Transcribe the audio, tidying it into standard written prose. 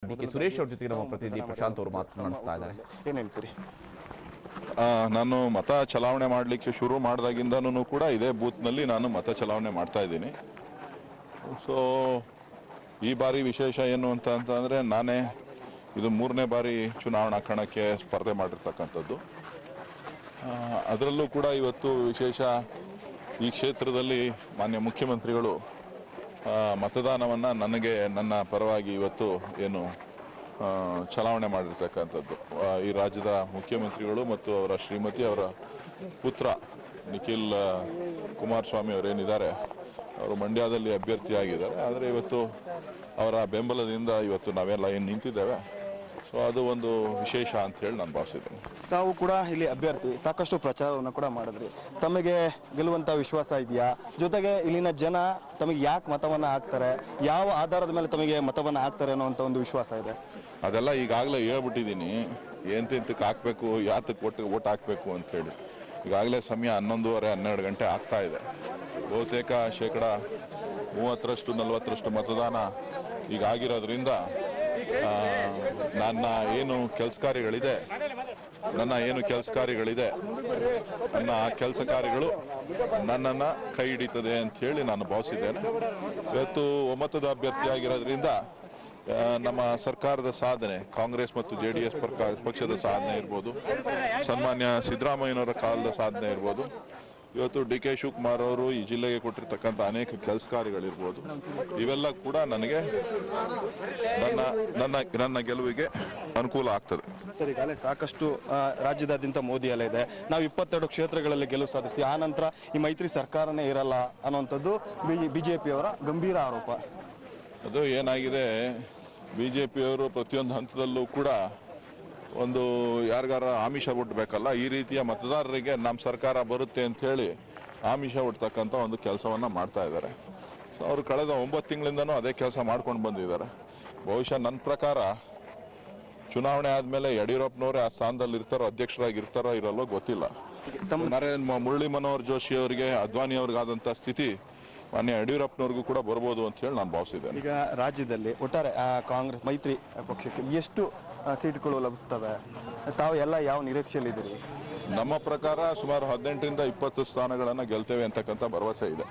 ಡಿ.ಕೆ. ಸುರೇಶ್ ಅವ್ರ ಜೊತೆಗೆ ನಮ್ಮ ಪ್ರತಿನಿಧಿ ಪ್ರಶಾಂತ್ ಅವರು ಮಾತನಾಡ್ತಾ ಇದ್ದಾರೆ. ಏನು ಹೇಳ್ತೀರಿ? ನಾನು ಮತ ಚಲಾವಣೆ ಮಾಡಲಿಕ್ಕೆ ಶುರು ಮಾಡಿದಾಗಿಂದನೂ ಕೂಡ ಇದೇ ಬೂತ್ನಲ್ಲಿ ನಾನು ಮತ ಚಲಾವಣೆ ಮಾಡ್ತಾ ಇದ್ದೀನಿ. ಸೊ ಈ ಬಾರಿ ವಿಶೇಷ ಏನು ಅಂತಂದರೆ ನಾನೇ ಇದು 3ನೇ ಬಾರಿ ಚುನಾವಣಾ ಕಣಕ್ಕೆ ಸ್ಪರ್ಧೆ ಮಾಡಿರ್ತಕ್ಕಂಥದ್ದು. ಅದರಲ್ಲೂ ಕೂಡ ಇವತ್ತು ವಿಶೇಷ ಈ ಕ್ಷೇತ್ರದಲ್ಲಿ ಮಾನ್ಯ ಮುಖ್ಯಮಂತ್ರಿಗಳು ಮತದಾನವನ್ನು ನನಗೆ ನನ್ನ ಪರವಾಗಿ ಇವತ್ತು ಏನು ಚಲಾವಣೆ ಮಾಡಿರ್ತಕ್ಕಂಥದ್ದು. ಈ ರಾಜ್ಯದ ಮುಖ್ಯಮಂತ್ರಿಗಳು ಮತ್ತು ಅವರ ಶ್ರೀಮತಿ ಅವರ ಪುತ್ರ ನಿಖಿಲ್ ಕುಮಾರಸ್ವಾಮಿ ಅವರೇನಿದ್ದಾರೆ ಅವರು ಮಂಡ್ಯದಲ್ಲಿ ಅಭ್ಯರ್ಥಿಯಾಗಿದ್ದಾರೆ. ಆದರೆ ಇವತ್ತು ಅವರ ಬೆಂಬಲದಿಂದ ಇವತ್ತು ನಾವೆಲ್ಲ ಏನು ನಿಂತಿದ್ದೇವೆ. ಸೊ ಅದು ಒಂದು ವಿಶೇಷ ಅಂತ ಹೇಳಿ ನಾನು ಭಾವಿಸಿದ್ದೇನೆ. ತಾವು ಕೂಡ ಇಲ್ಲಿ ಅಭ್ಯರ್ಥಿ ಸಾಕಷ್ಟು ಪ್ರಚಾರವನ್ನು ಕೂಡ ಮಾಡಿದ್ರಿ. ತಮಗೆ ಗೆಲ್ಲುವಂಥ ವಿಶ್ವಾಸ ಇದೆಯಾ? ಜೊತೆಗೆ ಇಲ್ಲಿನ ಜನ ತಮಗೆ ಯಾಕೆ ಮತವನ್ನು ಹಾಕ್ತಾರೆ, ಯಾವ ಆಧಾರದ ಮೇಲೆ ತಮಗೆ ಮತವನ್ನು ಹಾಕ್ತಾರೆ ಅನ್ನೋಂಥ ಒಂದು ವಿಶ್ವಾಸ ಇದೆ? ಅದೆಲ್ಲ ಈಗಾಗಲೇ ಹೇಳ್ಬಿಟ್ಟಿದ್ದೀನಿ. ಎಂತೆಂತಕ್ಕೆ ಹಾಕಬೇಕು, ಯಾತಕ್ಕೆ ಓಟ್ ಹಾಕಬೇಕು ಅಂಥೇಳಿ. ಈಗಾಗಲೇ ಸಮಯ 11:30-12 ಗಂಟೆ ಆಗ್ತಾ ಇದೆ. ಬಹುತೇಕ ಶೇಕಡ 30-40 ಮತದಾನ ಈಗ ಆಗಿರೋದ್ರಿಂದ ನನ್ನ ಏನು ಕೆಲಸ ಕಾರ್ಯಗಳಿದೆ ನನ್ನ ಆ ಕೆಲಸ ಕಾರ್ಯಗಳು ನನ್ನನ್ನು ಕೈ ಹಿಡಿತದೆ ಅಂತ ಹೇಳಿ ನಾನು ಭಾವಿಸಿದ್ದೇನೆ. ಇವತ್ತು ಒಮ್ಮತದ ಅಭ್ಯರ್ಥಿ ಆಗಿರೋದ್ರಿಂದ ನಮ್ಮ ಸರ್ಕಾರದ ಸಾಧನೆ, ಕಾಂಗ್ರೆಸ್ ಮತ್ತು JDS ಪಕ್ಷದ ಸಾಧನೆ ಇರ್ಬೋದು, ಸನ್ಮಾನ್ಯ ಸಿದ್ದರಾಮಯ್ಯನವರ ಕಾಲದ ಸಾಧನೆ ಇರ್ಬೋದು, ಇವತ್ತು ಡಿ.ಕೆ. ಶಿವಕುಮಾರ್ ಅವರು ಈ ಜಿಲ್ಲೆಗೆ ಕೊಟ್ಟಿರ್ತಕ್ಕಂಥ ಅನೇಕ ಕೆಲಸ ಕಾರ್ಯಗಳಿರ್ಬೋದು, ಇವೆಲ್ಲ ಕೂಡ ನನಗೆ ನನ್ನ ಗೆಲುವಿಗೆ ಅನುಕೂಲ ಆಗ್ತದೆ. ಸರ್, ಈಗಾಗಲೇ ಸಾಕಷ್ಟು ರಾಜ್ಯದಾದ್ಯಂತ ಮೋದಿ ಅಲೆ ಇದೆ. ನಾವು 22 ಕ್ಷೇತ್ರಗಳಲ್ಲಿ ಗೆಲುವು ಸಾಧಿಸ್ತೀವಿ, ಆ ನಂತರ ಈ ಮೈತ್ರಿ ಸರ್ಕಾರನೇ ಇರಲ್ಲ ಅನ್ನುವಂಥದ್ದು ಬಿಜೆಪಿಯವರ ಗಂಭೀರ ಆರೋಪ. ಅದು ಏನಾಗಿದೆ, ಬಿಜೆಪಿಯವರು ಪ್ರತಿಯೊಂದು ಹಂತದಲ್ಲೂ ಕೂಡ ಒಂದು ಯಾರಿಗಾರ ಆಮಿಷ ಹುಟ್ಟಬೇಕಲ್ಲ, ಈ ರೀತಿಯ ಮತದಾರರಿಗೆ ನಮ್ಮ ಸರ್ಕಾರ ಬರುತ್ತೆ ಅಂತ ಹೇಳಿ ಆಮಿಷ ಹುಟ್ಟತಕ್ಕಂಥ ಒಂದು ಕೆಲಸವನ್ನು ಮಾಡ್ತಾ ಇದ್ದಾರೆ. ಅವರು ಕಳೆದ 9 ತಿಂಗಳಿಂದನೂ ಅದೇ ಕೆಲಸ ಮಾಡ್ಕೊಂಡು ಬಂದಿದ್ದಾರೆ. ಬಹುಶಃ ನನ್ನ ಪ್ರಕಾರ ಚುನಾವಣೆ ಆದಮೇಲೆ ಯಡಿಯೂರಪ್ಪನವರೇ ಆ ಸ್ಥಾನದಲ್ಲಿ ಇರ್ತಾರೋ, ಅಧ್ಯಕ್ಷರಾಗಿರ್ತಾರೋ ಇರಲ್ಲೋ ಗೊತ್ತಿಲ್ಲ. ಮುರಳಿ ಮನೋಹರ್ ಜೋಶಿ ಅವರಿಗೆ, ಅದ್ವಾನಿ ಅವ್ರಿಗಾದಂಥ ಸ್ಥಿತಿ ಮಾನ್ಯ ಯಡಿಯೂರಪ್ಪನವ್ರಿಗೂ ಕೂಡ ಬರ್ಬೋದು ಅಂತ ಹೇಳಿ ನಾನು ಭಾವಿಸಿದ್ದೇನೆ. ಈಗ ರಾಜ್ಯದಲ್ಲಿ ಒಟ್ಟಾರೆ ಕಾಂಗ್ರೆಸ್ ಮೈತ್ರಿ ಪಕ್ಷಕ್ಕೆ ಎಷ್ಟು ಸೀಟ್ಗಳು ಲಭಿಸ್ತವೆ? ತಾವು ಎಲ್ಲ ಯಾವ ನಿರೀಕ್ಷೆಯಲ್ಲಿದ್ದೀರಿ? ನಮ್ಮ ಪ್ರಕಾರ ಸುಮಾರು 18-20 ಸ್ಥಾನಗಳನ್ನು ಗೆಲ್ತೇವೆ ಅಂತಕ್ಕಂಥ ಭರವಸೆ ಇದೆ.